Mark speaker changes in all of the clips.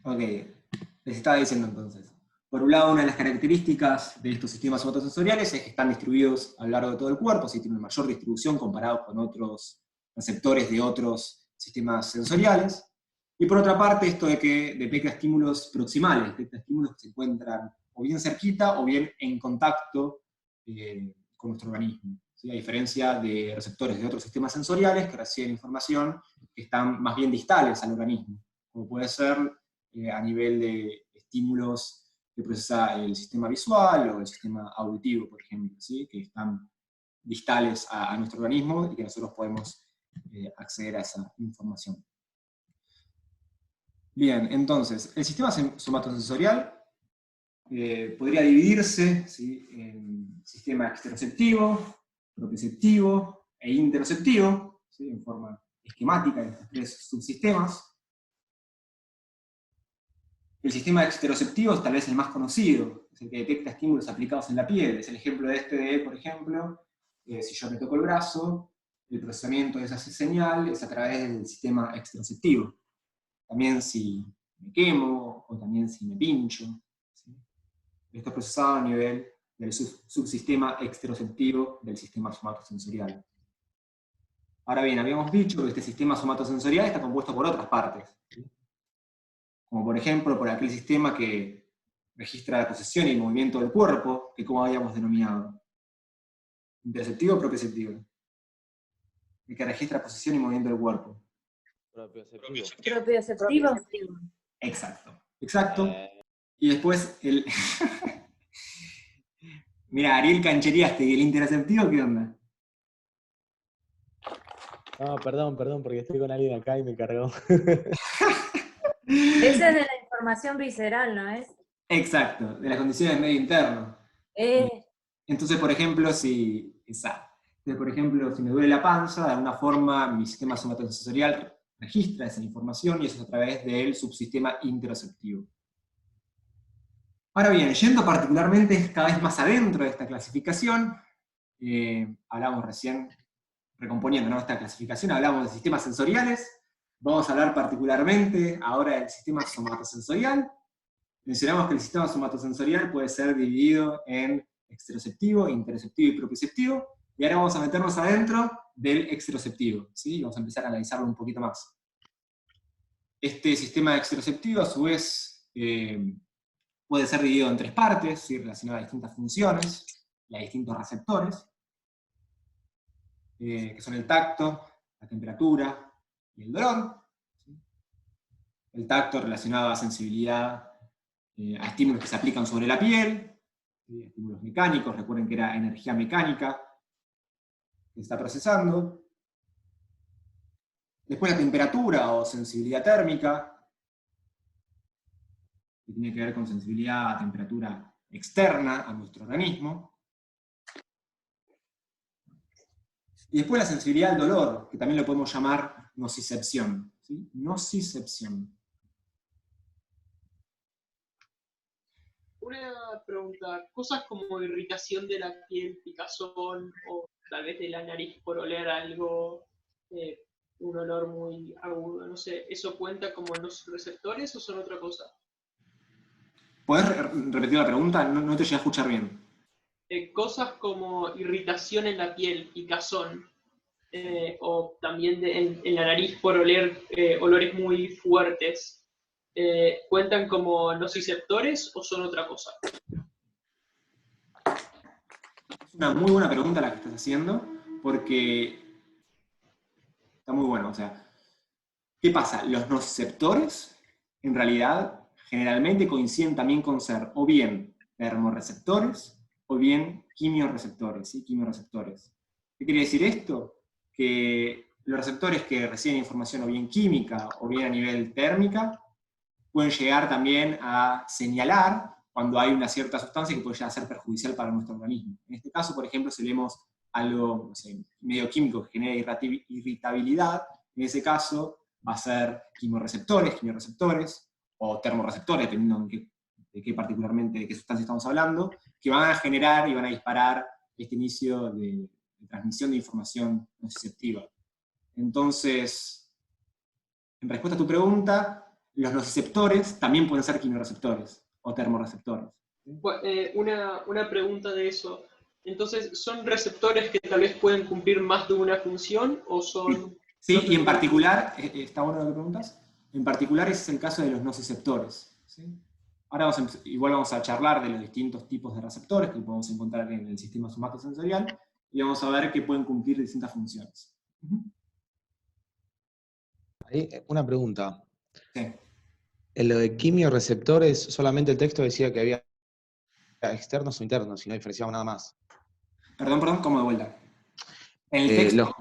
Speaker 1: Ok, les estaba diciendo entonces. Por un lado, una de las características de estos sistemas somatosensoriales es que están distribuidos a lo largo de todo el cuerpo, si tienen mayor distribución comparado con otros receptores de otros sistemas sensoriales. Y por otra parte, esto de que detecta estímulos proximales, detecta estímulos que se encuentran o bien cerquita o bien en contacto con nuestro organismo. ¿Sí? A diferencia de receptores de otros sistemas sensoriales que reciben información que están más bien distales al organismo, como puede ser a nivel de estímulos que procesa el sistema visual o el sistema auditivo, por ejemplo, ¿sí? Que están distales a nuestro organismo y que nosotros podemos acceder a esa información. Bien, entonces, el sistema somatosensorial podría dividirse, ¿sí?, en sistema exteroceptivo, proprioceptivo e interoceptivo, ¿sí?, en forma esquemática de estos tres subsistemas. El sistema exteroceptivo es tal vez el más conocido, es el que detecta estímulos aplicados en la piel. Es el ejemplo de este de, por ejemplo, si yo me toco el brazo, el procesamiento de esa señal es a través del sistema exteroceptivo. También si me quemo, o también si me pincho, ¿sí? Esto es procesado a nivel del subsistema exteroceptivo del sistema somatosensorial. Ahora bien, habíamos dicho que este sistema somatosensorial está compuesto por otras partes, ¿sí? Como por ejemplo por aquel sistema que registra la posición y el movimiento del cuerpo, que como habíamos denominado. Interceptivo o proprioceptivo. El que registra posición y movimiento del cuerpo.
Speaker 2: Propioceptivo.
Speaker 3: Propioceptivo.
Speaker 1: Exacto. Exacto. Y después el... Mira, Ariel canchereaste, ¿y el interceptivo qué onda?
Speaker 2: No, perdón, porque estoy con alguien acá y me cargó.
Speaker 3: Ese es de la información visceral, ¿no es?
Speaker 1: Exacto, de las condiciones del medio interno. Entonces, por ejemplo, si... Exacto. Entonces, por ejemplo, si me duele la panza, de alguna forma mi sistema somatosensorial registra esa información y eso es a través del subsistema interoceptivo. Ahora bien, yendo particularmente cada vez más adentro de esta clasificación, hablamos recién, recomponiendo, ¿no?, esta clasificación, hablamos de sistemas sensoriales, vamos a hablar particularmente ahora del sistema somatosensorial. Mencionamos que el sistema somatosensorial puede ser dividido en exteroceptivo, interoceptivo y propioceptivo, y ahora vamos a meternos adentro del exteroceptivo, ¿sí? Vamos a empezar a analizarlo un poquito más. Este sistema exteroceptivo, a su vez, puede ser dividido en tres partes, ¿sí?, relacionado a distintas funciones y a distintos receptores, que son el tacto, la temperatura y el dolor. ¿Sí? El tacto relacionado a sensibilidad, a estímulos que se aplican sobre la piel, ¿sí?, estímulos mecánicos, recuerden que era energía mecánica que se está procesando. Después la temperatura o sensibilidad térmica, que tiene que ver con sensibilidad a temperatura externa a nuestro organismo. Y después la sensibilidad al dolor, que también lo podemos llamar nocicepción, ¿sí? Nocicepción.
Speaker 4: Una pregunta, cosas como irritación de la piel, picazón, o tal vez de la nariz por oler algo, un olor muy agudo, no sé, ¿eso cuenta como los receptores o son otra cosa?
Speaker 1: ¿Podés repetir la pregunta? No te llegué a escuchar bien.
Speaker 4: Cosas como irritación en la piel, picazón, o también en la nariz por oler olores muy fuertes, ¿cuentan como nociceptores o son otra cosa?
Speaker 1: Es una muy buena pregunta la que estás haciendo, porque está muy bueno. O sea, ¿qué pasa? Los nociceptores, en realidad, generalmente coinciden también con ser o bien termorreceptores o bien quimiorreceptores, ¿sí? Quimiorreceptores. ¿Qué quiere decir esto? Que los receptores que reciben información o bien química o bien a nivel térmica pueden llegar también a señalar cuando hay una cierta sustancia que puede llegar a ser perjudicial para nuestro organismo. En este caso, por ejemplo, si vemos algo, no sé, medio químico que genera irritabilidad, en ese caso va a ser quimiorreceptores, o termorreceptores, dependiendo de qué particularmente, de qué sustancia estamos hablando, que van a generar y van a disparar este inicio de transmisión de información nociceptiva. Entonces, en respuesta a tu pregunta, los nociceptores también pueden ser quimioreceptores o termorreceptores.
Speaker 4: Una pregunta de eso. Entonces, ¿son receptores que tal vez pueden cumplir más de una función o son...?
Speaker 1: Sí, y en particular, está bueno lo que preguntas, en particular ese es el caso de los nociceptores. ¿Sí? Ahora igual vamos a charlar de los distintos tipos de receptores que podemos encontrar en el sistema somatosensorial y vamos a ver que pueden cumplir distintas funciones.
Speaker 2: Ahí, una pregunta.
Speaker 1: Sí.
Speaker 2: En lo de quimioreceptores, solamente el texto decía que había externos o internos, y no diferenciaba nada más.
Speaker 1: Perdón, ¿cómo de vuelta? En el texto,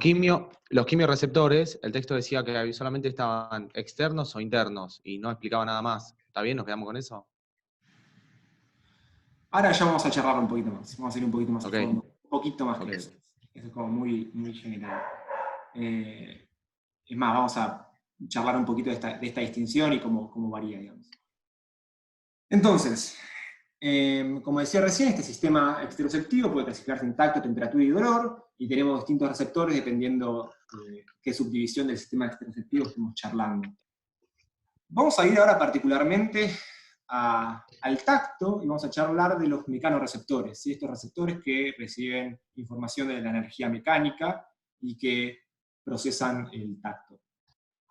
Speaker 2: Los quimioreceptores, el texto decía que solamente estaban externos o internos, y no explicaba nada más. ¿Está bien? ¿Nos quedamos con eso?
Speaker 1: ahora ya vamos a charlar un poquito más, vamos a ir un poquito más a
Speaker 2: Ok.
Speaker 1: fondo, un poquito más
Speaker 2: Ok.
Speaker 1: que eso. Eso es como muy, muy general. Es más, vamos a charlar un poquito de esta distinción y cómo varía, digamos. Entonces, como decía recién, este sistema exteroceptivo puede clasificarse en tacto, temperatura y dolor, y tenemos distintos receptores dependiendo de qué subdivisión del sistema exteroceptivo estemos charlando. Vamos a ir ahora particularmente al tacto, y vamos a charlar de los mecanoreceptores, ¿sí? Estos receptores que reciben información de la energía mecánica y que procesan el tacto.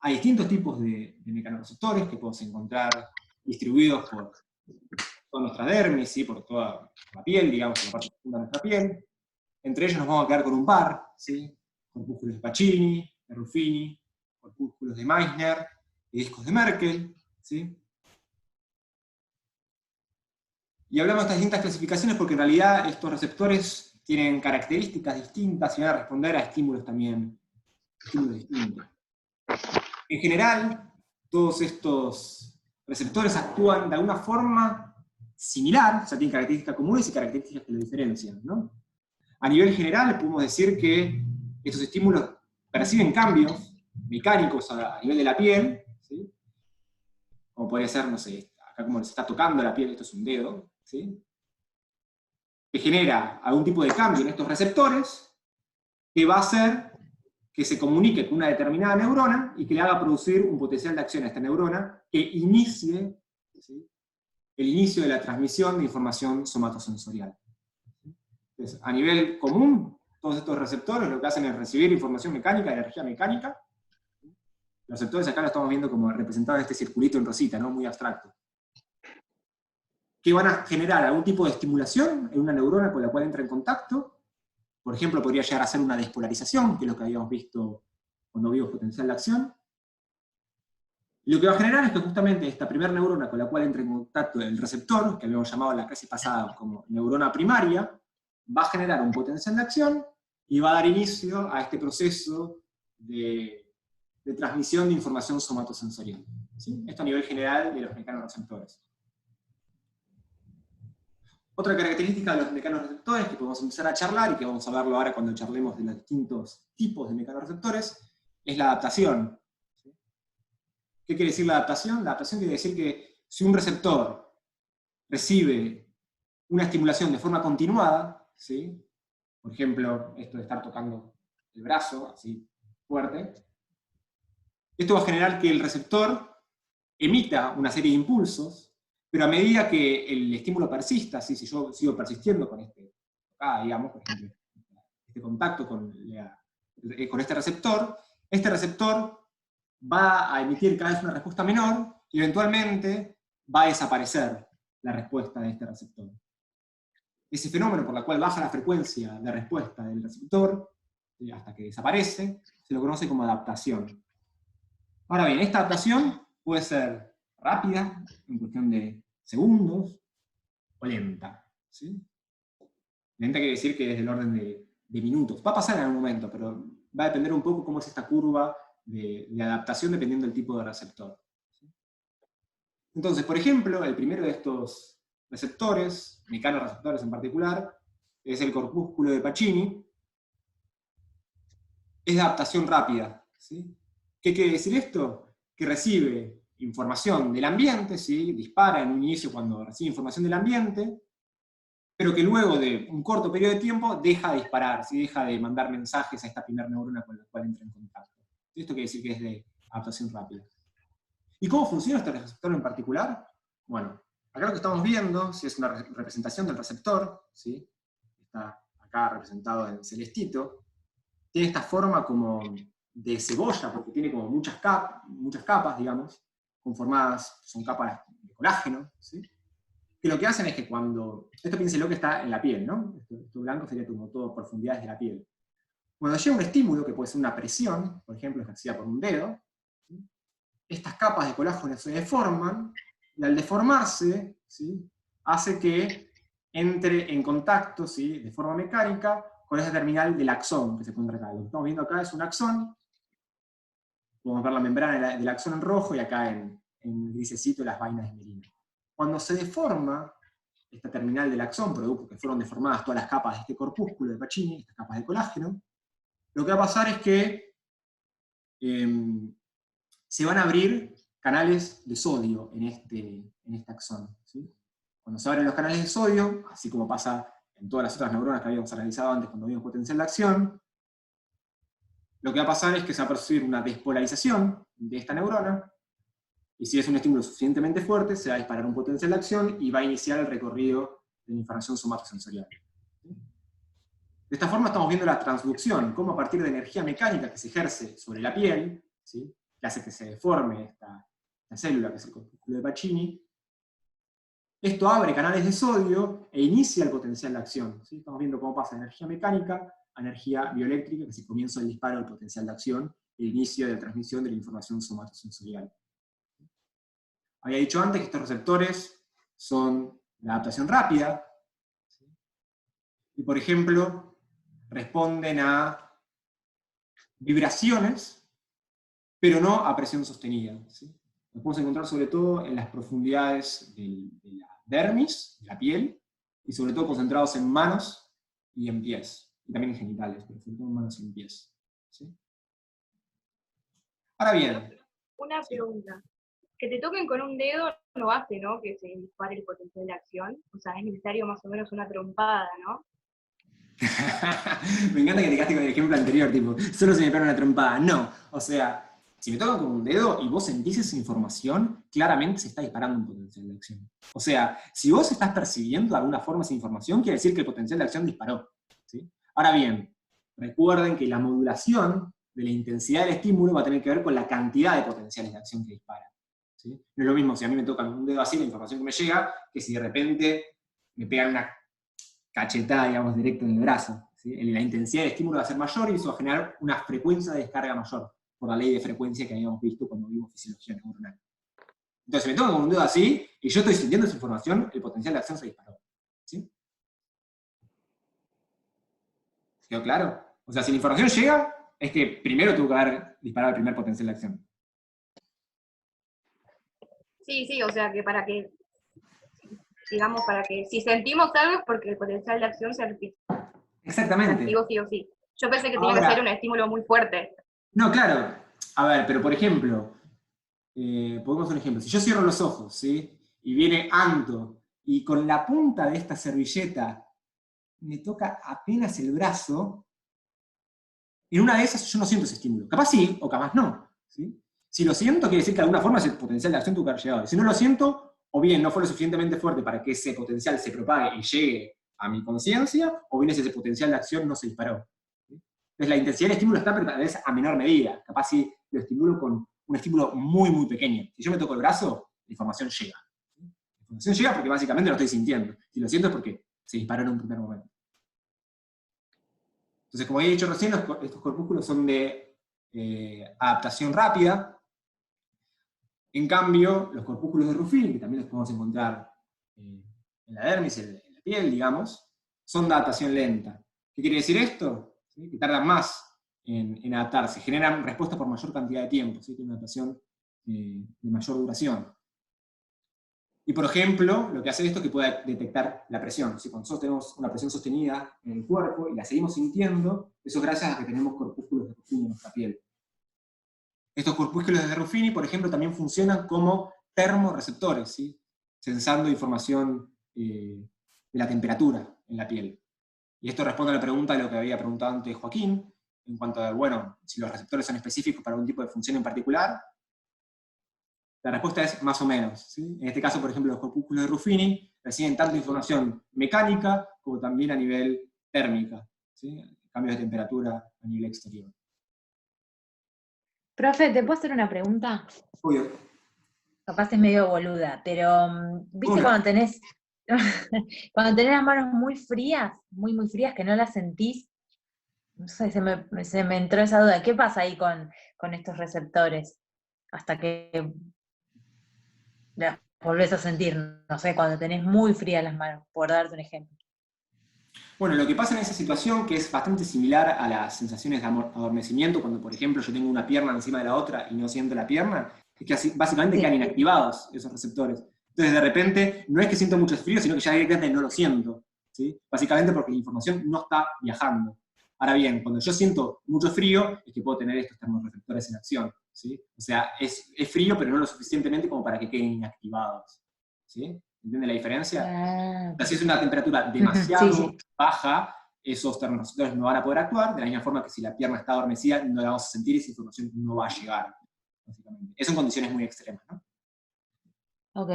Speaker 1: Hay distintos tipos de mecanoreceptores que podemos encontrar distribuidos por toda nuestra dermis, ¿sí? Por toda la piel, digamos, por la parte profunda de nuestra piel. Entre ellos nos vamos a quedar con un par, ¿sí? Corpúsculos de Pacini, de Ruffini, corpúsculos de Meissner y discos de Merkel, ¿sí? Y hablamos de estas distintas clasificaciones porque en realidad estos receptores tienen características distintas y van a responder a estímulos también, estímulos distintos. En general, todos estos receptores actúan de alguna forma similar, o sea, tienen características comunes y características que lo diferencian, ¿no? A nivel general, podemos decir que estos estímulos perciben cambios mecánicos a nivel de la piel, ¿sí? Como podría ser, no sé, acá como se está tocando la piel, esto es un dedo, ¿sí? Que genera algún tipo de cambio en estos receptores que va a hacer que se comunique con una determinada neurona y que le haga producir un potencial de acción a esta neurona que inicie, ¿sí?, el inicio de la transmisión de información somatosensorial. Entonces, a nivel común, todos estos receptores lo que hacen es recibir información mecánica, energía mecánica. Los receptores acá lo estamos viendo como representados en este circulito en rosita, ¿no? Muy abstracto. Que van a generar algún tipo de estimulación en una neurona con la cual entra en contacto. Por ejemplo, podría llegar a ser una despolarización, que es lo que habíamos visto cuando vimos potencial de acción. Y lo que va a generar es que justamente esta primera neurona con la cual entra en contacto el receptor, que habíamos llamado en la clase pasada como neurona primaria, va a generar un potencial de acción y va a dar inicio a este proceso de transmisión de información somatosensorial. ¿Sí? Esto a nivel general de los mecanoreceptores. Otra característica de los mecanoreceptores que podemos empezar a charlar, y que vamos a verlo ahora cuando charlemos de los distintos tipos de mecanoreceptores, es la adaptación. ¿Sí? ¿Qué quiere decir la adaptación? La adaptación quiere decir que si un receptor recibe una estimulación de forma continuada, ¿sí? Por ejemplo, esto de estar tocando el brazo, así fuerte, esto va a generar que el receptor emita una serie de impulsos, pero a medida que el estímulo persista, ¿sí? Si yo sigo persistiendo con digamos, por ejemplo, este contacto con este receptor va a emitir cada vez una respuesta menor, y eventualmente va a desaparecer la respuesta de este receptor. Ese fenómeno por el cual baja la frecuencia de respuesta del receptor, hasta que desaparece, se lo conoce como adaptación. Ahora bien, esta adaptación puede ser rápida, en cuestión de segundos, o lenta. ¿Sí? Lenta quiere decir que es del orden de minutos. Va a pasar en algún momento, pero va a depender un poco cómo es esta curva de adaptación dependiendo del tipo de receptor. ¿Sí? Entonces, por ejemplo, el primero de estos receptores, mecanoreceptores en particular, es el corpúsculo de Pacini, es de adaptación rápida. ¿Sí? ¿Qué quiere decir esto? Que recibe información del ambiente, ¿sí? Dispara en un inicio cuando recibe información del ambiente, pero que luego de un corto periodo de tiempo deja de disparar, ¿sí? Deja de mandar mensajes a esta primera neurona con la cual entra en contacto. Esto quiere decir que es de adaptación rápida. ¿Y cómo funciona este receptor en particular? Bueno, acá lo que estamos viendo, si es una representación del receptor, ¿sí? Está acá representado en celestito, tiene esta forma como de cebolla, porque tiene como muchas capas, digamos, conformadas, son capas de colágeno, ¿sí? Que lo que hacen es que cuando, esto piénselo que está en la piel, ¿no? Esto blanco sería como todo profundidades de la piel. Cuando llega un estímulo, que puede ser una presión, por ejemplo, ejercida por un dedo, ¿sí? Estas capas de colágeno se deforman, y al deformarse, ¿sí? Hace que entre en contacto, ¿sí? De forma mecánica con esa terminal del axón que se encuentra acá. Lo que estamos viendo acá es un axón, podemos ver la membrana del axón en rojo y acá en grisecito las vainas de mielina. Cuando se deforma esta terminal del axón, producto que fueron deformadas todas las capas de este corpúsculo de Pacini, estas capas de colágeno, lo que va a pasar es que se van a abrir canales de sodio en este axón, ¿sí? Cuando se abren los canales de sodio, así como pasa en todas las otras neuronas que habíamos analizado antes cuando vimos potencial de acción, lo que va a pasar es que se va a producir una despolarización de esta neurona, y si es un estímulo suficientemente fuerte, se va a disparar un potencial de acción y va a iniciar el recorrido de la información somatosensorial. De esta forma estamos viendo la transducción, cómo a partir de energía mecánica que se ejerce sobre la piel, ¿sí? Que hace que se deforme esta célula, que es el corpúsculo de Pacini, esto abre canales de sodio e inicia el potencial de acción, ¿sí? Estamos viendo cómo pasa de energía mecánica a energía bioeléctrica, que es el comienzo del disparo del potencial de acción, el inicio de la transmisión de la información somatosensorial. Había dicho antes que estos receptores son de adaptación rápida, ¿sí? Y por ejemplo, responden a vibraciones, pero no a presión sostenida, ¿sí? Los podemos encontrar sobre todo en las profundidades de la dermis, de la piel, y sobre todo concentrados en manos y en pies, y también en genitales, pero sobre todo en manos y en pies, ¿sí? Ahora bien,
Speaker 5: Una pregunta. Que te toquen con un dedo no hace, ¿no?, que se dispare el potencial de acción. O sea, es necesario más o menos una trompada, ¿no?
Speaker 1: me encanta que te quedaste con el ejemplo anterior, tipo, solo se me pega una trompada. No, o sea, si me tocan con un dedo y vos sentís esa información, claramente se está disparando un potencial de acción. O sea, si vos estás percibiendo de alguna forma esa información, quiere decir que el potencial de acción disparó, ¿sí? Ahora bien, recuerden que la modulación de la intensidad del estímulo va a tener que ver con la cantidad de potenciales de acción que dispara, ¿sí? No es lo mismo si a mí me tocan un dedo así, la información que me llega, que si de repente me pegan una cachetada, digamos, directo en el brazo, ¿sí? La intensidad del estímulo va a ser mayor y eso va a generar una frecuencia de descarga mayor, por la ley de frecuencia que habíamos visto cuando vimos fisiología neuronal. Entonces, si me tocan con un dedo así, y yo estoy sintiendo esa información, el potencial de acción se disparó, ¿sí? ¿Quedó claro? O sea, si la información llega, es que primero tuvo que haber disparado el primer potencial de acción.
Speaker 5: Sí, o sea, que para que, digamos, para que si sentimos algo es porque el potencial de acción se
Speaker 1: Exactamente.
Speaker 5: activó sí o sí. Yo pensé que tenía
Speaker 1: Ahora,
Speaker 5: que ser un estímulo muy fuerte.
Speaker 1: no, claro. A ver, pero por ejemplo, pongamos un ejemplo. Si yo cierro los ojos, ¿sí? Y viene Anto, y con la punta de esta servilleta me toca apenas el brazo, en una de esas yo no siento ese estímulo. Capaz sí, o capaz no, ¿sí? Si lo siento, quiere decir que de alguna forma ese potencial de acción tuvo que haber llegado. Si no lo siento, o bien no fue lo suficientemente fuerte para que ese potencial se propague y llegue a mi conciencia, o bien ese potencial de acción no se disparó, ¿sí? Entonces la intensidad del estímulo está, pero tal vez a menor medida. Capaz si lo estimulo con un estímulo muy, muy pequeño. Si yo me toco el brazo, la información llega. ¿Sí? La información llega porque básicamente lo estoy sintiendo. Si lo siento es porque se disparó en un primer momento. Entonces, como he dicho recién, estos corpúsculos son de adaptación rápida. En cambio, los corpúsculos de Ruffin, que también los podemos encontrar en la dermis, en la piel, digamos, son de adaptación lenta. ¿Qué quiere decir esto? ¿Sí? Que tardan más en adaptarse, generan respuestas por mayor cantidad de tiempo, ¿sí? Tienen una adaptación de mayor duración. Y por ejemplo, lo que hace esto es que pueda detectar la presión. Si cuando nosotros tenemos una presión sostenida en el cuerpo y la seguimos sintiendo, eso es gracias a que tenemos corpúsculos de Ruffini en nuestra piel. Estos corpúsculos de Ruffini, por ejemplo, también funcionan como termorreceptores, ¿sí? Sensando información de la temperatura en la piel. Y esto responde a la pregunta de lo que había preguntado antes Joaquín, en cuanto a, bueno, si los receptores son específicos para un tipo de función en particular. La respuesta es más o menos. ¿Sí? En este caso, por ejemplo, los corpúsculos de Ruffini reciben tanto información mecánica como también a nivel térmica, ¿sí? Cambios de temperatura a nivel exterior.
Speaker 3: Profe, ¿te puedo hacer una pregunta?
Speaker 1: Obvio.
Speaker 3: Capaz es medio boluda, pero ¿viste
Speaker 1: Una.
Speaker 3: cuando tenés las manos muy frías, muy, muy frías, que no las sentís? No sé, se me entró esa duda. ¿Qué pasa ahí con estos receptores? Hasta que las volvés a sentir, no sé, cuando tenés muy frías las manos, por darte un ejemplo.
Speaker 1: Bueno, lo que pasa en esa situación, que es bastante similar a las sensaciones de adormecimiento, cuando por ejemplo yo tengo una pierna encima de la otra y no siento la pierna, es que así, básicamente
Speaker 3: Sí.
Speaker 1: quedan inactivados esos receptores. Entonces de repente no es que siento mucho frío, sino que ya directamente no lo siento, ¿sí? Básicamente porque la información no está viajando. Ahora bien, cuando yo siento mucho frío, es que puedo tener estos termorreceptores en acción, ¿sí? O sea, es frío, pero no lo suficientemente como para que queden inactivados, ¿sí? ¿Entiende la diferencia?
Speaker 3: Ah,
Speaker 1: O sea, si es una temperatura
Speaker 3: sí,
Speaker 1: demasiado
Speaker 3: sí.
Speaker 1: baja, esos termorreceptores no van a poder actuar, de la misma forma que si la pierna está adormecida, no la vamos a sentir y esa información no va a llegar, básicamente. Eso en condiciones muy extremas, ¿no?
Speaker 3: Ok.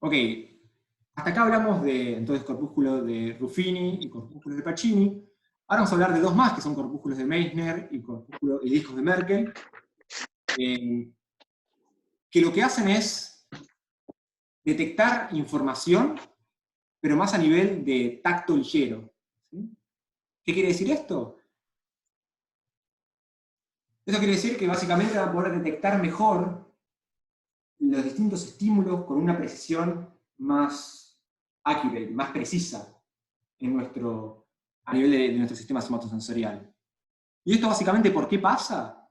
Speaker 1: Ok, hasta acá hablamos de, entonces, corpúsculos de Ruffini y corpúsculos de Pacini. Ahora vamos a hablar de dos más, que son corpúsculos de Meissner y discos de Merkel, que lo que hacen es detectar información, pero más a nivel de tacto ligero. ¿Sí? ¿Qué quiere decir esto? Eso quiere decir que básicamente van a poder detectar mejor los distintos estímulos con una precisión más accurate, más precisa a nivel de nuestro sistema somatosensorial. ¿Y esto básicamente por qué pasa?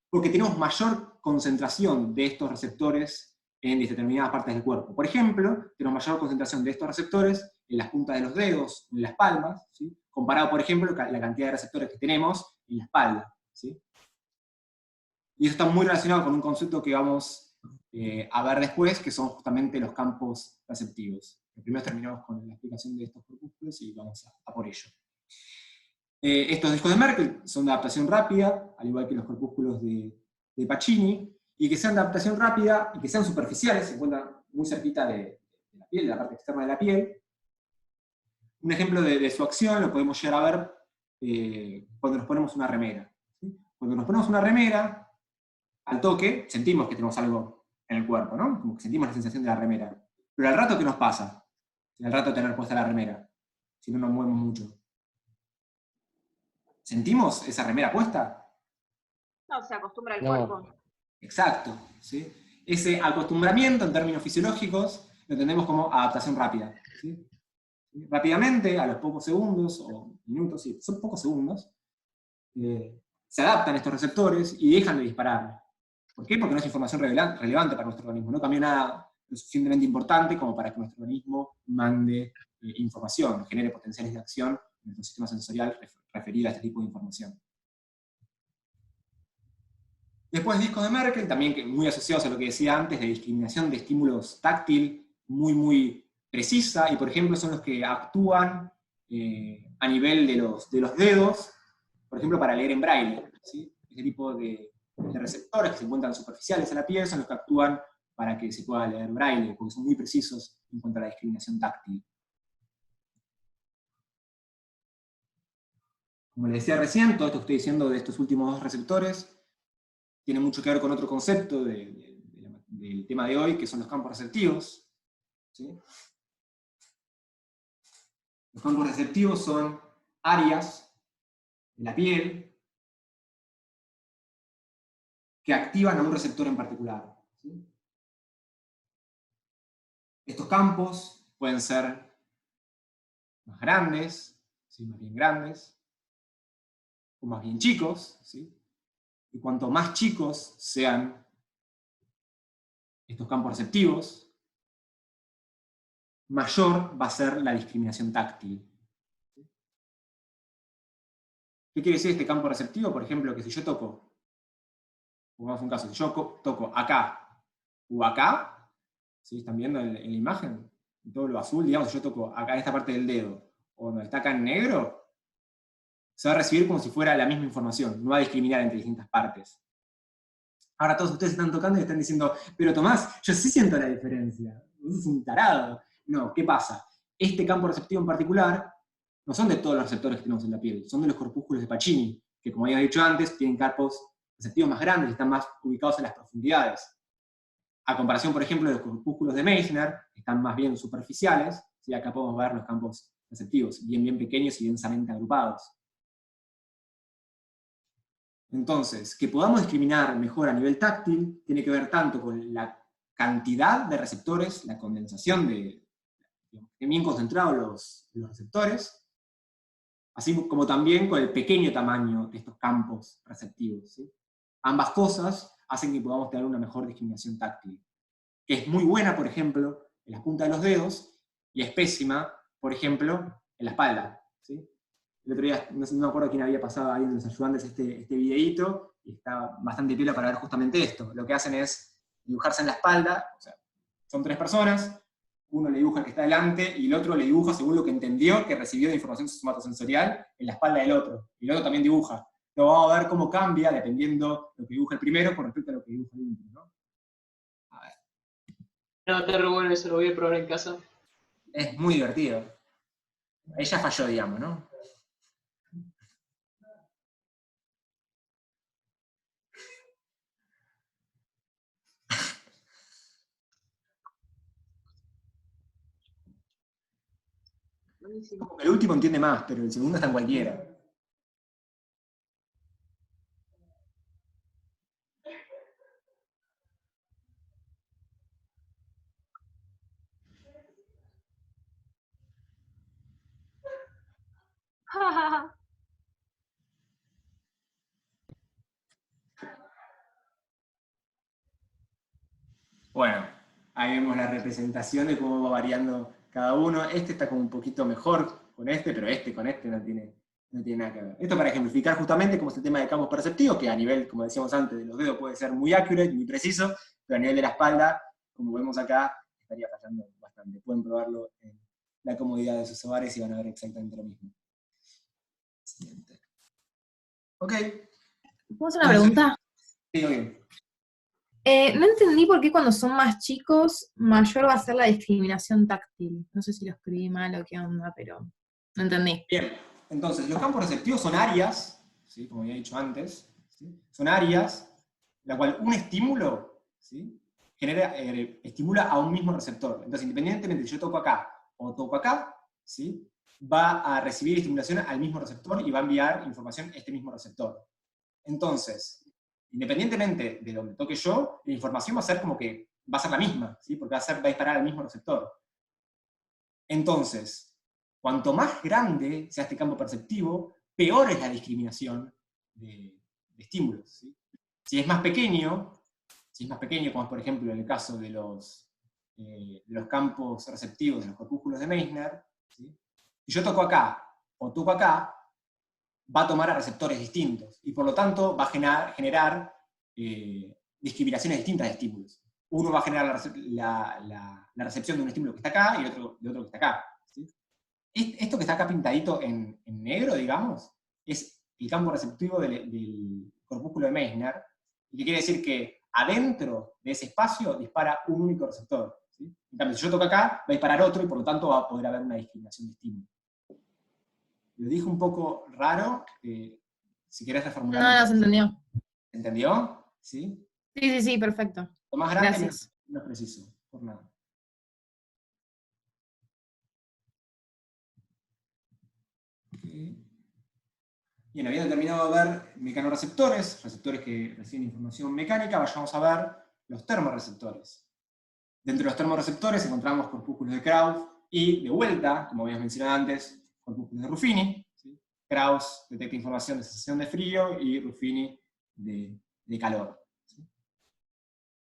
Speaker 1: Porque tenemos mayor concentración de estos receptores en determinadas partes del cuerpo. Por ejemplo, tenemos mayor concentración de estos receptores en las puntas de los dedos, en las palmas, ¿sí? Comparado, por ejemplo, con la cantidad de receptores que tenemos en la espalda, ¿sí? Y eso está muy relacionado con un concepto que vamos a ver después, que son justamente los campos receptivos. Primero terminamos con la explicación de estos corpúsculos y vamos a por ello. Estos discos de Merkel son de adaptación rápida, al igual que los corpúsculos de Pacini, y que sean de adaptación rápida y que sean superficiales, se encuentran muy cerquita de la piel, de la parte externa de la piel. Un ejemplo de su acción lo podemos llegar a ver cuando nos ponemos una remera. ¿Sí? Cuando nos ponemos una remera, al toque sentimos que tenemos algo en el cuerpo, ¿no? Como que sentimos la sensación de la remera. Pero al rato, ¿qué nos pasa? Al rato de tener puesta la remera, si no nos movemos mucho. ¿Sentimos esa remera puesta?
Speaker 5: No, se acostumbra al
Speaker 2: No.
Speaker 5: cuerpo.
Speaker 1: Exacto. ¿Sí? Ese acostumbramiento en términos fisiológicos lo entendemos como adaptación rápida. ¿Sí? Rápidamente, a los pocos segundos o minutos, sí, son pocos segundos, se adaptan estos receptores y dejan de disparar. ¿Por qué? Porque no es información relevante para nuestro organismo. No cambió nada lo suficientemente importante como para que nuestro organismo mande información, genere potenciales de acción en nuestro sistema sensorial referido a este tipo de información. Después discos de Merkel, también muy asociados a lo que decía antes, de discriminación de estímulos táctil muy, muy precisa, y por ejemplo son los que actúan a nivel de los dedos, por ejemplo para leer en braille. ¿Sí? Este tipo de receptores que se encuentran superficiales a la piel son los que actúan para que se pueda leer braille, porque son muy precisos en cuanto a la discriminación táctil. Como les decía recién, todo esto que estoy diciendo de estos últimos dos receptores tiene mucho que ver con otro concepto del tema de hoy, que son los campos receptivos. ¿Sí? Los campos receptivos son áreas de la piel que activan a un receptor en particular. ¿Sí? Estos campos pueden ser más grandes, ¿sí? Más bien grandes, o más bien chicos, ¿sí? Y cuanto más chicos sean estos campos receptivos, mayor va a ser la discriminación táctil. ¿Qué quiere decir este campo receptivo? Por ejemplo, que si yo toco, pongamos un caso, si yo toco acá o acá, ¿sí? ¿Están viendo en la imagen? En todo lo azul, digamos, si yo toco acá en esta parte del dedo, o donde está acá en negro, se va a recibir como si fuera la misma información, no va a discriminar entre distintas partes. Ahora todos ustedes están tocando y están diciendo, pero Tomás, yo sí siento la diferencia. Vos sos un tarado. No, ¿qué pasa? Este campo receptivo en particular no son de todos los receptores que tenemos en la piel, son de los corpúsculos de Pacini, que como había dicho antes, tienen campos receptivos más grandes y están más ubicados en las profundidades. A comparación, por ejemplo, de los corpúsculos de Meissner, que están más bien superficiales, ¿sí? Acá podemos ver los campos receptivos, bien pequeños y densamente agrupados. Entonces, que podamos discriminar mejor a nivel táctil tiene que ver tanto con la cantidad de receptores, la condensación de, digamos, bien concentrados los receptores, así como también con el pequeño tamaño de estos campos receptivos, ¿sí? Ambas cosas hacen que podamos tener una mejor discriminación táctil, que es muy buena, por ejemplo, en las puntas de los dedos, y es pésima, por ejemplo, en la espalda, ¿sí? El otro día, no me acuerdo quién había pasado ahí en los ayudantes este videíto, y está bastante piola para ver justamente esto. Lo que hacen es dibujarse en la espalda, o sea, son 3 personas, uno le dibuja el que está delante, y el otro le dibuja según lo que entendió que recibió de información somatosensorial en la espalda del otro, y el otro también dibuja. Luego vamos a ver cómo cambia dependiendo lo que dibuja el primero con respecto a lo que dibuja el último, ¿no? A ver.
Speaker 4: No, está re bueno eso, lo voy a probar en casa.
Speaker 1: Es muy divertido. Ella falló, digamos, ¿no?
Speaker 4: Buenísimo.
Speaker 1: Como que el último entiende más, pero el segundo está en cualquiera. Bueno, ahí vemos la representación de cómo va variando cada uno. Este está como un poquito mejor con este, pero este con este no tiene nada que ver. Esto para ejemplificar justamente cómo es el tema de campos perceptivos, que a nivel, como decíamos antes, de los dedos puede ser muy accurate, muy preciso, pero a nivel de la espalda, como vemos acá, estaría fallando bastante. Pueden probarlo en la comodidad de sus hogares y van a ver exactamente lo mismo. Siguiente. Ok.
Speaker 6: ¿Puedo hacer una pregunta?
Speaker 1: Sí, bien.
Speaker 6: No entendí por qué cuando son más chicos, mayor va a ser la discriminación táctil. No sé si lo escribí mal o qué onda, pero no entendí.
Speaker 1: Bien, entonces los campos receptivos son áreas, ¿sí? Como había dicho antes, ¿sí? Son áreas en la cual un estímulo, ¿sí? Estimula a un mismo receptor. Entonces, independientemente si yo toco acá o toco acá, ¿sí? Va a recibir estimulación al mismo receptor y va a enviar información a este mismo receptor. Entonces, independientemente de donde toque yo, la información va a ser como que va a ser la misma, ¿sí? Porque va a disparar al mismo receptor. Entonces, cuanto más grande sea este campo perceptivo, peor es la discriminación de estímulos, ¿sí? Si es más pequeño, como es por ejemplo en el caso de los campos receptivos de los corpúsculos de Meissner, ¿sí? Si yo toco acá o toco acá, va a tomar a receptores distintos, y por lo tanto va a generar discriminaciones distintas de estímulos. Uno va a generar la recepción de un estímulo que está acá y otro de otro que está acá, ¿sí? Esto que está acá pintadito en negro, digamos, es el campo receptivo del corpúsculo de Meissner, y que quiere decir que adentro de ese espacio dispara un único receptor, ¿sí? En cambio, si yo toco acá, va a disparar otro, y por lo tanto va a poder haber una discriminación de estímulo. Lo dije un poco raro, si querés reformular.
Speaker 6: No, no se entendió.
Speaker 1: ¿Se entendió? ¿Sí?
Speaker 6: Sí, perfecto.
Speaker 1: Lo más grande
Speaker 6: Gracias.
Speaker 1: no es preciso, por nada. Okay. Bien, habiendo terminado de ver mecanorreceptores, receptores que reciben información mecánica, vayamos a ver los termorreceptores. Dentro de los termorreceptores encontramos corpúsculos de Krauss y, de vuelta, como habíamos mencionado antes, corpúsculos de Ruffini. ¿Sí? Krauss detecta información de sensación de frío y Ruffini de calor. ¿Sí?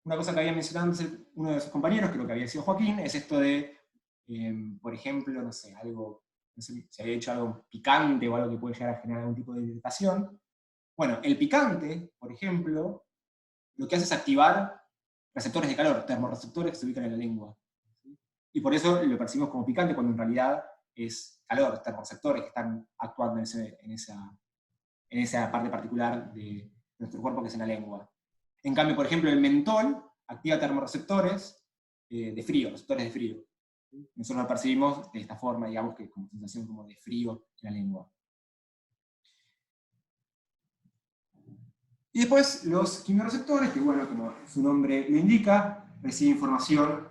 Speaker 1: Una cosa que había mencionado antes uno de sus compañeros, creo que había sido Joaquín, es esto de, por ejemplo, no sé, algo, no sé si había hecho algo picante o algo que puede llegar a generar algún tipo de irritación. Bueno, el picante, por ejemplo, lo que hace es activar receptores de calor, termorreceptores que se ubican en la lengua. ¿Sí? Y por eso lo percibimos como picante cuando en realidad es calor, termorreceptores que están actuando en esa parte particular de nuestro cuerpo que es en la lengua. En cambio, por ejemplo, el mentol activa termorreceptores de frío, receptores de frío. Nosotros lo percibimos de esta forma, digamos que como sensación como de frío en la lengua. Y después los quimiorreceptores, que bueno, como su nombre lo indica, reciben información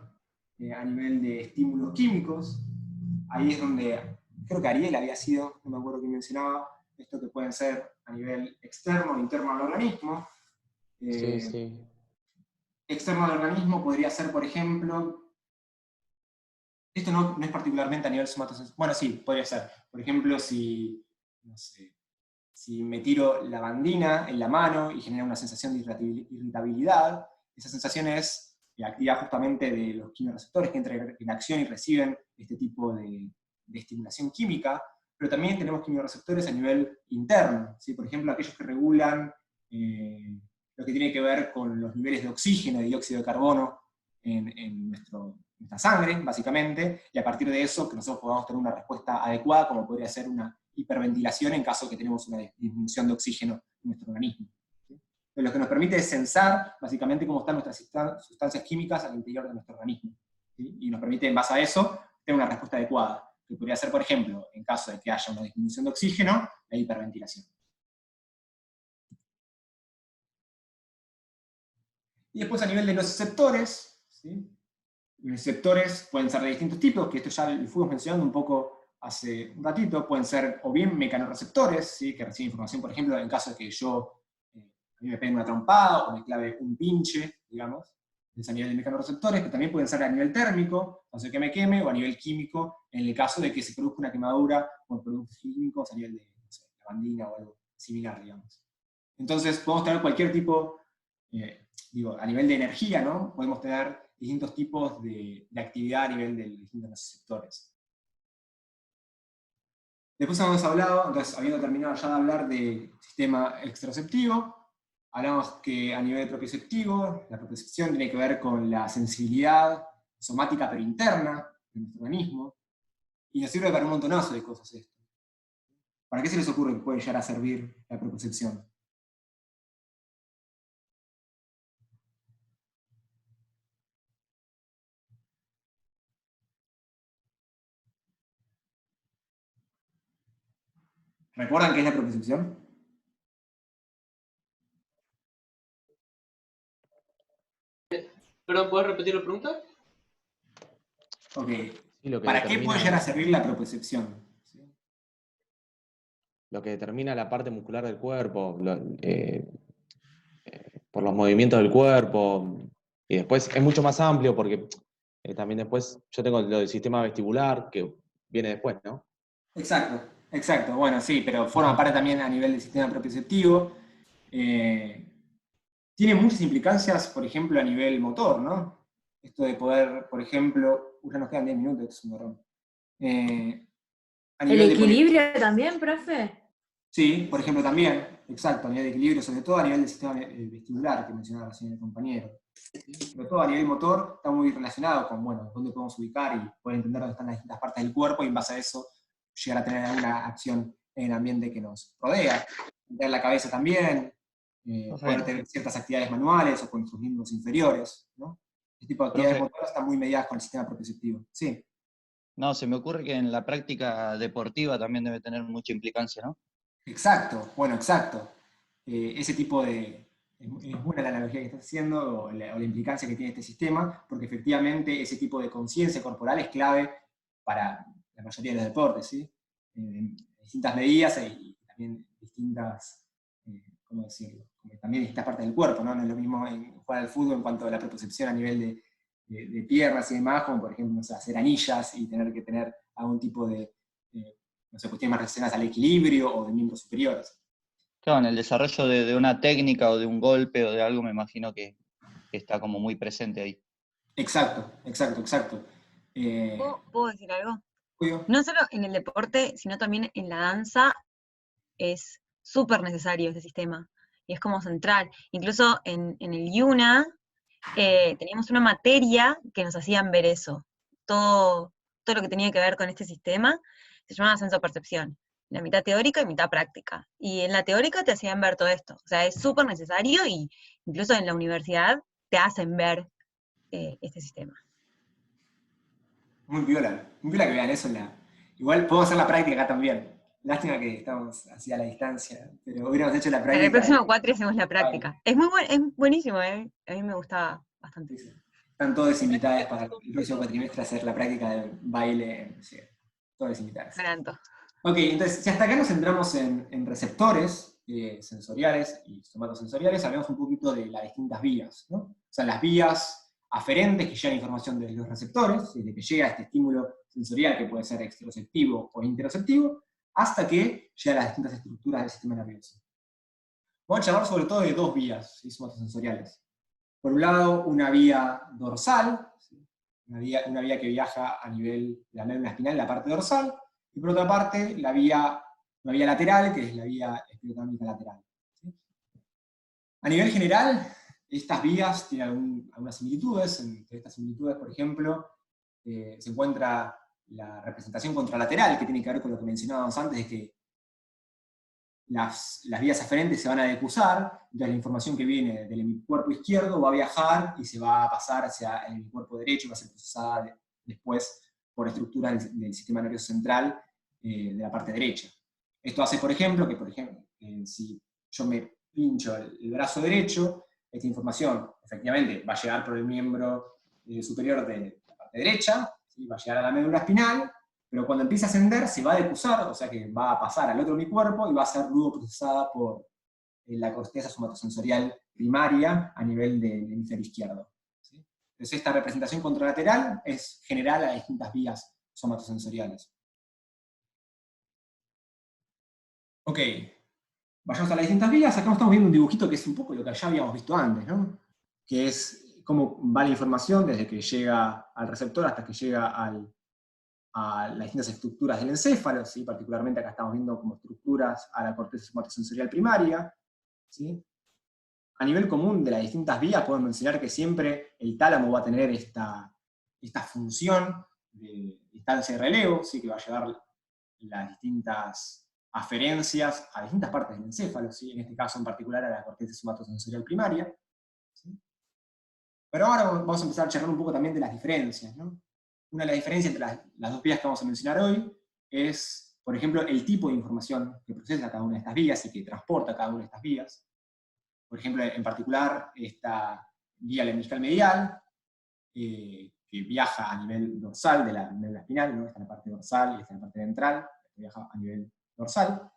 Speaker 1: a nivel de estímulos químicos. Ahí es donde, creo que Ariel había sido, no me acuerdo quién mencionaba, esto que pueden ser a nivel externo o interno al organismo.
Speaker 2: Sí.
Speaker 1: Externo al organismo podría ser, por ejemplo, esto no es particularmente a nivel somatosensorial, bueno, sí, podría ser. Por ejemplo, si, no sé, si me tiro lavandina en la mano y genera una sensación de irritabilidad, esa sensación es actividad justamente de los quimiorreceptores que entran en acción y reciben este tipo de estimulación química, pero también tenemos quimiorreceptores a nivel interno, ¿sí? Por ejemplo, aquellos que regulan lo que tiene que ver con los niveles de oxígeno y dióxido de carbono en nuestra sangre, básicamente, y a partir de eso que nosotros podamos tener una respuesta adecuada, como podría ser una hiperventilación en caso de que tenemos una disminución de oxígeno en nuestro organismo. ¿Sí? Lo que nos permite es censar, básicamente, cómo están nuestras sustancias químicas al interior de nuestro organismo. ¿Sí? Y nos permite, en base a eso, tener una respuesta adecuada, que podría ser, por ejemplo, en caso de que haya una disminución de oxígeno, la hiperventilación. Y después a nivel de los receptores, ¿sí? Los receptores pueden ser de distintos tipos, que esto ya lo fuimos mencionando un poco hace un ratito, pueden ser o bien mecanorreceptores, ¿sí? Que reciben información, por ejemplo, en caso de que a mí me peguen una trompada o me clave un pinche, digamos, es a nivel de mecanorreceptores, que también pueden ser a nivel térmico, o sea que me queme, o a nivel químico, en el caso de que se produzca una quemadura con productos químicos a nivel de, no sé, lavandina o algo similar, digamos. Entonces podemos tener cualquier tipo, a nivel de energía, ¿no? Podemos tener distintos tipos de actividad a nivel de distintos receptores. Después hemos hablado, entonces habiendo terminado ya de hablar del sistema extraceptivo, hablamos que a nivel propioceptivo, la propiocepción tiene que ver con la sensibilidad somática pero interna de nuestro organismo, y nos sirve para un montonazo de cosas esto. ¿Para qué se les ocurre que puede llegar a servir la propiocepción? ¿Recuerdan qué es la propiocepción?
Speaker 4: Perdón, ¿puedes repetir la pregunta?
Speaker 1: Ok.
Speaker 2: Sí, lo que
Speaker 1: ¿Para qué puede llegar a servir la propiocepción? ¿Sí?
Speaker 2: Lo que determina la parte muscular del cuerpo, por los movimientos del cuerpo, y después es mucho más amplio porque también después yo tengo lo del sistema vestibular que viene después, ¿no?
Speaker 1: Exacto, exacto. Bueno, sí, pero forma parte también a nivel del sistema propioceptivo. Tiene muchas implicancias, por ejemplo, a nivel motor, ¿no? Esto de poder, por ejemplo, ya nos quedan 10 minutos, es un error. A
Speaker 3: ¿El
Speaker 1: nivel de
Speaker 3: equilibrio también, profe?
Speaker 1: Sí, por ejemplo, también, exacto, a nivel de equilibrio, sobre todo a nivel del sistema vestibular que mencionaba recién el compañero. Pero todo a nivel motor está muy relacionado con, bueno, dónde podemos ubicar y poder entender dónde están las distintas partes del cuerpo y en base a eso llegar a tener alguna acción en el ambiente que nos rodea. Entender la cabeza también, poder tener ciertas actividades manuales o con nuestros miembros inferiores, ¿no? Este tipo de actividades motoras están muy mediadas con el sistema propioceptivo. Sí.
Speaker 7: No, se me ocurre que en la práctica deportiva también debe tener mucha implicancia, ¿no?
Speaker 1: Exacto, bueno, exacto. Ese tipo de... Es buena la analogía que estás haciendo o la implicancia que tiene este sistema, porque efectivamente ese tipo de conciencia corporal es clave para la mayoría de los deportes, ¿sí? Distintas medidas y también distintas, ¿cómo decirlo? Como también distintas partes del cuerpo, ¿no? No es lo mismo jugar al fútbol en cuanto a la propiocepción a nivel de piernas y demás, como por ejemplo, no sé, hacer anillas y tener que tener algún tipo de no sé, cuestiones más relacionadas al equilibrio o de miembros superiores.
Speaker 7: Claro, en el desarrollo de una técnica o de un golpe o de algo me imagino que está como muy presente ahí.
Speaker 1: Exacto, exacto, exacto.
Speaker 8: ¿Puedo decir algo?
Speaker 1: Obvio.
Speaker 8: No solo en el deporte, sino también en la danza es súper necesario este sistema. Y es como central. Incluso en el IUNA teníamos una materia que nos hacían ver eso. Todo lo que tenía que ver con este sistema se llamaba sensopercepción. la mitad teórica y mitad práctica. Y en la teórica te hacían ver todo esto. O sea, es súper necesario y incluso en la universidad te hacen ver este sistema.
Speaker 1: Muy viola que vean eso Igual podemos hacer la práctica acá también. Lástima que estamos así a la distancia, pero hubiéramos hecho la
Speaker 8: En
Speaker 1: práctica.
Speaker 8: el próximo cuatri hacemos la práctica. Es es buenísimo, ¿eh? A mí me gusta bastante.
Speaker 1: Están todos invitados para el próximo cuatrimestre a hacer la práctica de baile. Sí, todos invitados.
Speaker 8: Garanto.
Speaker 1: Ok, entonces, si hasta acá nos centramos en receptores sensoriales y somatosensoriales, hablamos un poquito de las distintas vías, ¿no? O sea, las vías aferentes que llevan información de los receptores, desde que llega este estímulo sensorial que puede ser exteroceptivo o interoceptivo, hasta que llega a las distintas estructuras del sistema nervioso. Vamos a hablar sobre todo de dos vías somatosensoriales. Por un lado, una vía dorsal, una vía que viaja a nivel de la médula espinal, la parte dorsal, y por otra parte, una vía lateral, que es la vía esclerotámica lateral. ¿Sí? A nivel general, estas vías tienen algunas similitudes. Entre estas similitudes, por ejemplo, se encuentra la representación contralateral, que tiene que ver con lo que mencionábamos antes, de que las vías aferentes se van a decusar, entonces la información que viene del hemicuerpo izquierdo va a viajar y se va a pasar hacia el hemicuerpo derecho y va a ser procesada después por estructuras del sistema nervioso central de la parte derecha. Esto hace, por ejemplo, si yo me pincho el brazo derecho, esta información efectivamente va a llegar por el miembro superior de la parte derecha, ¿sí? Va a llegar a la médula espinal, pero cuando empieza a ascender se va a decusar, o sea que va a pasar al otro hemicuerpo y va a ser luego procesada por la corteza somatosensorial primaria a nivel del hemisferio izquierdo. ¿Sí? Entonces esta representación contralateral es general a distintas vías somatosensoriales. Ok, vayamos a las distintas vías. Acá estamos viendo un dibujito que es un poco lo que ya habíamos visto antes, ¿no? Que es cómo va la información desde que llega al receptor hasta que llega a las distintas estructuras del encéfalo, ¿sí? Particularmente acá estamos viendo como estructuras a la corteza somatosensorial primaria. ¿Sí? A nivel común de las distintas vías podemos mencionar que siempre el tálamo va a tener esta función de distancia de relevo, ¿sí? Que va a llevar las distintas aferencias a distintas partes del encéfalo, ¿sí? En este caso en particular a la corteza somatosensorial primaria. ¿Sí? Pero ahora vamos a empezar a charlar un poco también de las diferencias, ¿no? Una de las diferencias entre las dos vías que vamos a mencionar hoy es, por ejemplo, el tipo de información que procesa cada una de estas vías y que transporta cada una de estas vías. Por ejemplo, en particular, esta vía lemniscal medial, que viaja a nivel dorsal de la médula espinal, ¿no? Está en la parte dorsal y está en la parte ventral, que viaja a nivel dorsal.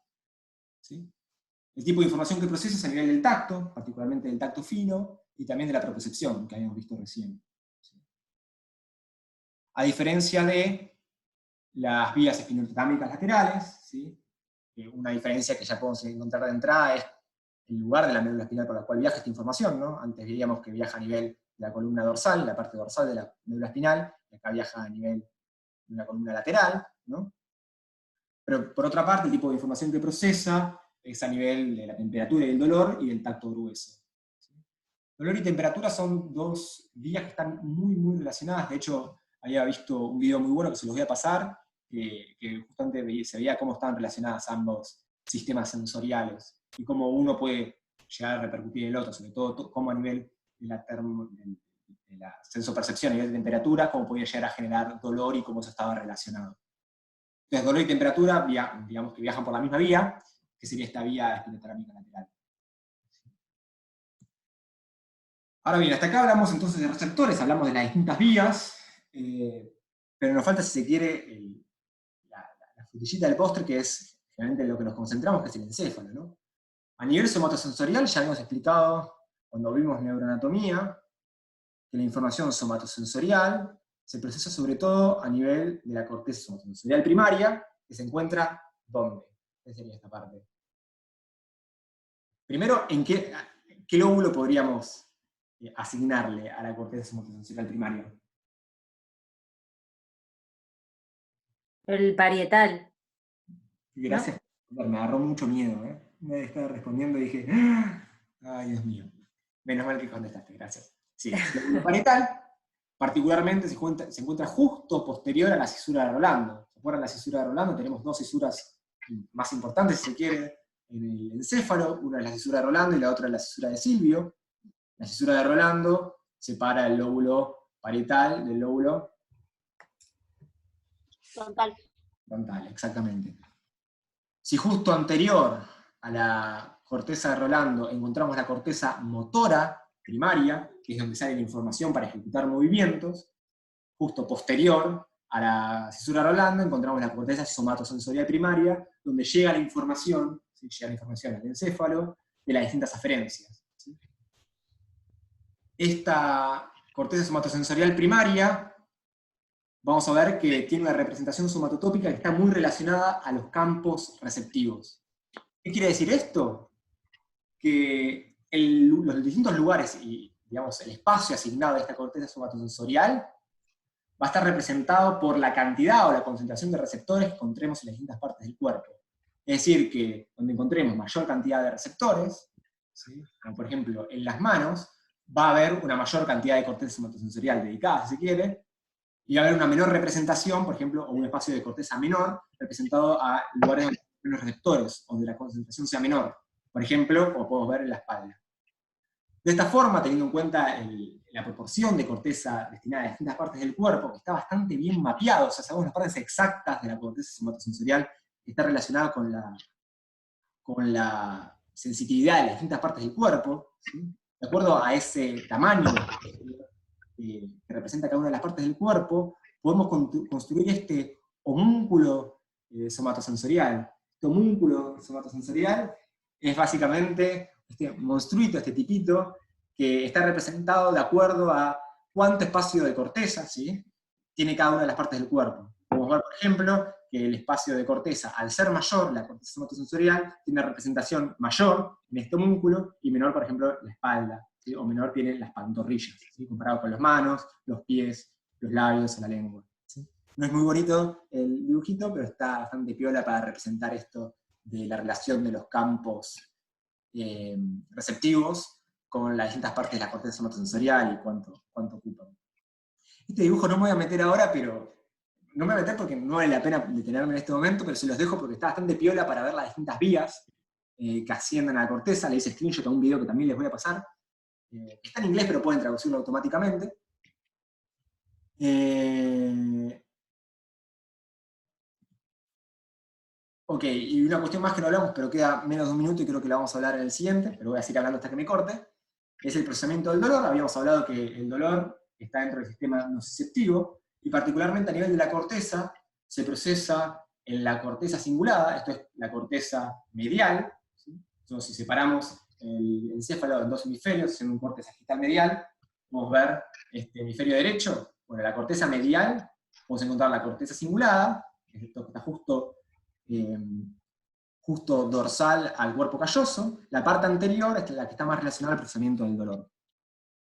Speaker 1: ¿Sí? El tipo de información que procesa es a nivel del tacto, particularmente del tacto fino, y también de la propriocepción, que habíamos visto recién. ¿Sí? A diferencia de las vías espinotámicas laterales, ¿sí? Una diferencia que ya podemos encontrar de entrada es el lugar de la médula espinal por la cual viaja esta información, ¿no? Antes veíamos que viaja a nivel de la columna dorsal, la parte dorsal de la médula espinal, y acá viaja a nivel de una columna lateral, ¿no? Pero por otra parte, el tipo de información que procesa es a nivel de la temperatura y el dolor y del tacto grueso. ¿Sí? Dolor y temperatura son dos vías que están muy, muy relacionadas. De hecho, había visto un video muy bueno que se los voy a pasar, que justamente se veía cómo estaban relacionadas ambos sistemas sensoriales, y cómo uno puede llegar a repercutir en el otro, sobre todo cómo a nivel de la sensopercepción, a nivel de temperatura, cómo podía llegar a generar dolor y cómo eso estaba relacionado. Entonces, dolor y temperatura, digamos que viajan por la misma vía, que sería esta vía espinotámica lateral. Ahora bien, hasta acá hablamos entonces de receptores, hablamos de las distintas vías, pero nos falta, si se quiere, la frutillita del postre, que es generalmente lo que nos concentramos, que es el encéfalo, ¿no? A nivel somatosensorial ya habíamos explicado, cuando vimos neuroanatomía, que la información somatosensorial se procesa sobre todo a nivel de la corteza somatosensorial primaria, que se encuentra ¿dónde? ¿Qué sería esta parte? Primero, ¿en qué lóbulo podríamos asignarle a la corteza somatosensorial primaria?
Speaker 3: El parietal.
Speaker 1: Gracias, ¿no? Me agarró mucho miedo, ¿eh? Me estaba respondiendo y dije, ay, Dios mío. Menos mal que contestaste, gracias. Sí, el lóbulo parietal, particularmente se encuentra justo posterior a la cisura de Rolando. ¿Se acuerdan la cisura de Rolando? Tenemos dos cisuras más importantes, si se quiere, en el encéfalo. Una es la cisura de Rolando y la otra es la cisura de Silvio. La cisura de Rolando separa el lóbulo parietal del lóbulo frontal, exactamente. Si justo anterior a la corteza de Rolando encontramos la corteza motora primaria, que es donde sale la información para ejecutar movimientos, justo posterior a la cisura de Rolando encontramos la corteza somatosensorial primaria, donde llega la información, ¿sí? Llega la información al encéfalo de las distintas aferencias, ¿sí? Esta corteza somatosensorial primaria, vamos a ver que tiene una representación somatotópica que está muy relacionada a los campos receptivos. ¿Qué quiere decir esto? Que los distintos lugares y, digamos, el espacio asignado a esta corteza somatosensorial va a estar representado por la cantidad o la concentración de receptores que encontremos en las distintas partes del cuerpo. Es decir, que donde encontremos mayor cantidad de receptores, ¿sí? Como por ejemplo en las manos, va a haber una mayor cantidad de corteza somatosensorial dedicada, si se quiere, y va a haber una menor representación, por ejemplo, o un espacio de corteza menor, representado a lugares donde hay menos receptores, donde la concentración sea menor. Por ejemplo, como podemos ver en la espalda. De esta forma, teniendo en cuenta la proporción de corteza destinada a distintas partes del cuerpo, que está bastante bien mapeado, o sea, sabemos las partes exactas de la corteza somatosensorial, que está relacionada con la sensitividad de las distintas partes del cuerpo, ¿sí? De acuerdo a ese tamaño que representa cada una de las partes del cuerpo, podemos construir este homúnculo somatosensorial. Este homúnculo somatosensorial es básicamente este monstruito, este tipito, que está representado de acuerdo a cuánto espacio de corteza, ¿sí? Tiene cada una de las partes del cuerpo. Podemos ver, por ejemplo, que el espacio de corteza, al ser mayor, la corteza somatosensorial, tiene una representación mayor en este homúnculo, y menor, por ejemplo, la espalda, ¿sí? O menor tiene las pantorrillas, ¿sí? Comparado con las manos, los pies, los labios, la lengua, ¿sí? No es muy bonito el dibujito, pero está bastante piola para representar esto de la relación de los campos receptivos con las distintas partes de la corteza somatosensorial y cuánto ocupan. Este dibujo no me voy a meter ahora, pero no me voy a meter porque no vale la pena detenerme en este momento, pero se los dejo porque está bastante piola para ver las distintas vías que ascienden a la corteza. Le hice screenshot a un video que también les voy a pasar. Está en inglés, pero pueden traducirlo automáticamente. Ok, y una cuestión más que no hablamos, pero queda menos de un minuto y creo que la vamos a hablar en el siguiente, pero voy a seguir hablando hasta que me corte, es el procesamiento del dolor. Habíamos hablado que el dolor está dentro del sistema nociceptivo, y particularmente a nivel de la corteza, se procesa en la corteza cingulada, esto es la corteza medial, ¿sí? Entonces, si separamos el encéfalo en dos hemisferios, haciendo un corte sagital medial, podemos ver este hemisferio derecho, bueno, la corteza medial, podemos encontrar la corteza cingulada, que es esto que está justo dorsal al cuerpo calloso. La parte anterior es la que está más relacionada al procesamiento del dolor.